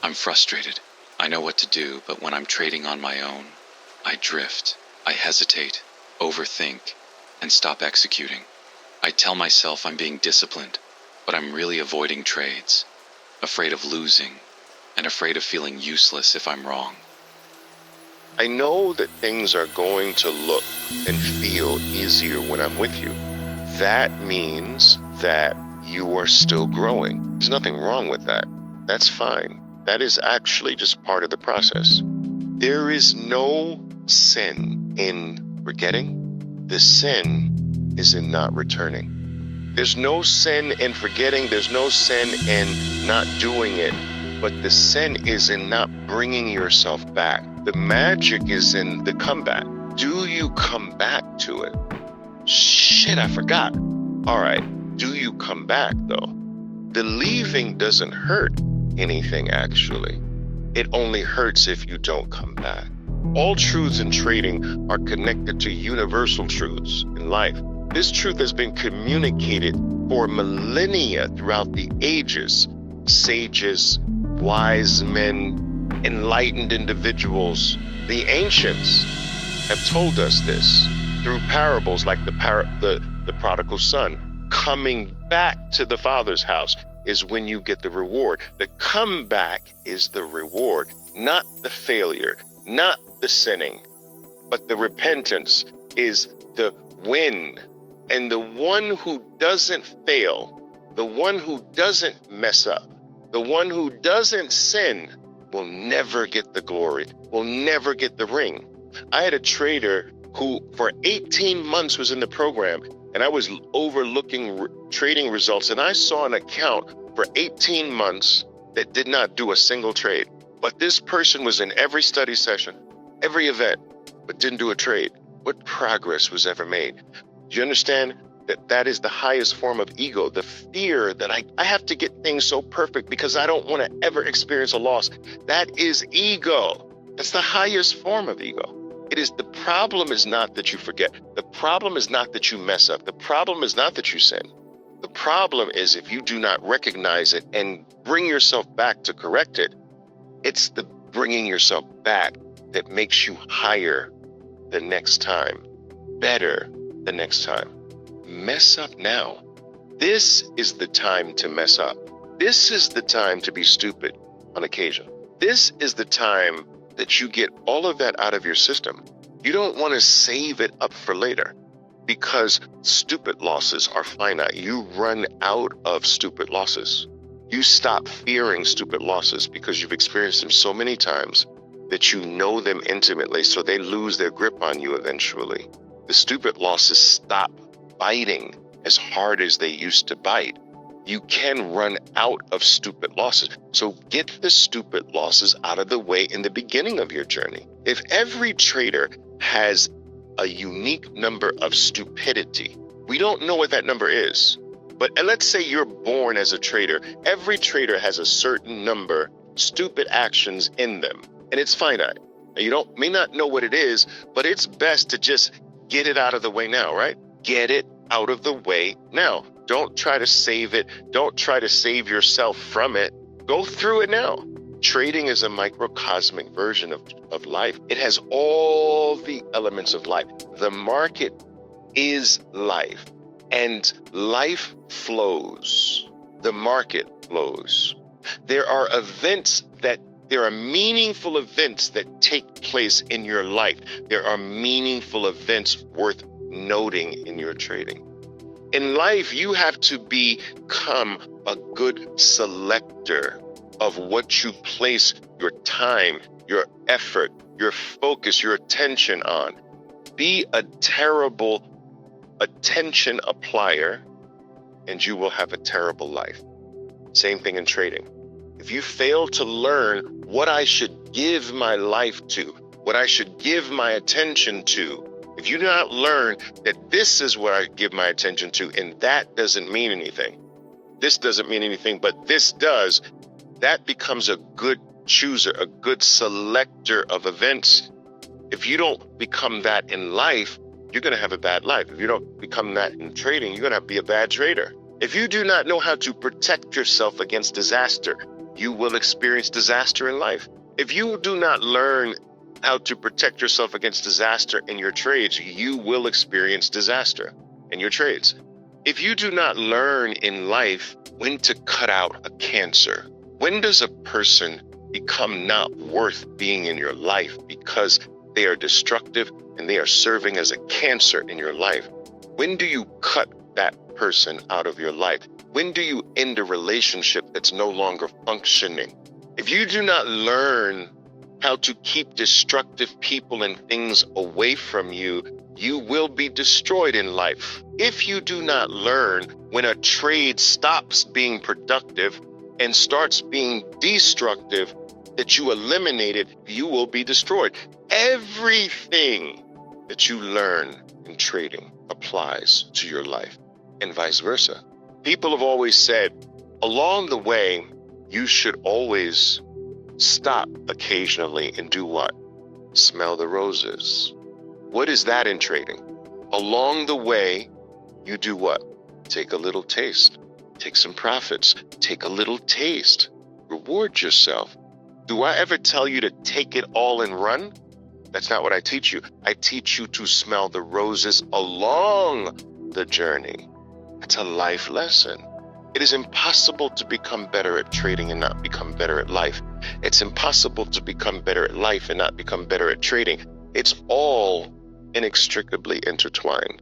I'm frustrated. I know what to do, but when I'm trading on my own, I drift, I hesitate, overthink, and stop executing. I tell myself I'm being disciplined, but I'm really avoiding trades, afraid of losing, and afraid of feeling useless if I'm wrong. I know that things are going to look and feel easier when I'm with you. That means that you are still growing. There's nothing wrong with that. That's fine. That is actually just part of the process. There is no sin in forgetting. The sin is in not returning. There's no sin in forgetting. There's no sin in not doing it. But the sin is in not bringing yourself back. The magic is in the comeback. Do you come back to it? Shit, I forgot. All right. Do you come back though? The leaving doesn't hurt anything actually. It only hurts if you don't come back. All truths in trading are connected to universal truths in life. This truth has been communicated for millennia throughout the ages. Sages, wise men, enlightened individuals, the ancients have told us this through parables like the prodigal son. Coming back to the Father's house is when you get the reward. The comeback is the reward, not the failure, not the sinning, but the repentance is the win. And the one who doesn't fail, the one who doesn't mess up, the one who doesn't sin will never get the glory, will never get the ring. I had a trader who for 18 months was in the program, and I was overlooking trading results, and I saw an account for 18 months that did not do a single trade. But this person was in every study session, every event, but didn't do a trade. What progress was ever made? Do you understand that that is the highest form of ego? The fear that I have to get things so perfect because I don't want to ever experience a loss. That is ego. That's the highest form of ego. The problem is not that you forget. The problem is not that you mess up. The problem is not that you sin. The problem is if you do not recognize it and bring yourself back to correct it. It's the bringing yourself back that makes you higher the next time, better the next time. Mess up now. This is the time to mess up. This is the time to be stupid on occasion. This is the time that you get all of that out of your system. You don't want to save it up for later because stupid losses are finite. You run out of stupid losses. You stop fearing stupid losses because you've experienced them so many times that you know them intimately, so they lose their grip on you eventually. The stupid losses stop biting as hard as they used to bite. You can run out of stupid losses. So get the stupid losses out of the way in the beginning of your journey. If every trader has a unique number of stupidity, we don't know what that number is. But let's say you're born as a trader. Every trader has a certain number stupid actions in them, and it's finite. And you may not know what it is, but it's best to just get it out of the way now, right? Get it out of the way now. Don't try to save it. Don't try to save yourself from it. Go through it now. Trading is a microcosmic version of life. It has all the elements of life. The market is life, and life flows. The market flows. There are meaningful events that take place in your life. There are meaningful events worth noting in your trading. In life, you have to become a good selector of what you place your time, your effort, your focus, your attention on. Be a terrible attention applier, and you will have a terrible life. Same thing in trading. If you fail to learn what I should give my life to, what I should give my attention to, if you do not learn that this is what I give my attention to, and that doesn't mean anything, this doesn't mean anything, but this does, that becomes a good chooser, a good selector of events. If you don't become that in life, you're going to have a bad life. If you don't become that in trading, you're going to be a bad trader. If you do not know how to protect yourself against disaster, you will experience disaster in life. If you do not learn how to protect yourself against disaster in your trades, you will experience disaster in your trades. If you do not learn in life when to cut out a cancer, when does a person become not worth being in your life because they are destructive and they are serving as a cancer in your life? When do you cut that person out of your life? When do you end a relationship that's no longer functioning? If you do not learn how to keep destructive people and things away from you, you will be destroyed in life. If you do not learn when a trade stops being productive and starts being destructive, that you eliminate it, you will be destroyed. Everything that you learn in trading applies to your life and vice versa. People have always said, along the way, you should always stop occasionally and do what? Smell the roses. What is that in trading? Along the way, you do what? Take a little taste. Take some profits. Take a little taste. Reward yourself. Do I ever tell you to take it all and run? That's not what I teach you. I teach you to smell the roses along the journey. It's a life lesson. It is impossible to become better at trading and not become better at life. It's impossible to become better at life and not become better at trading. It's all inextricably intertwined.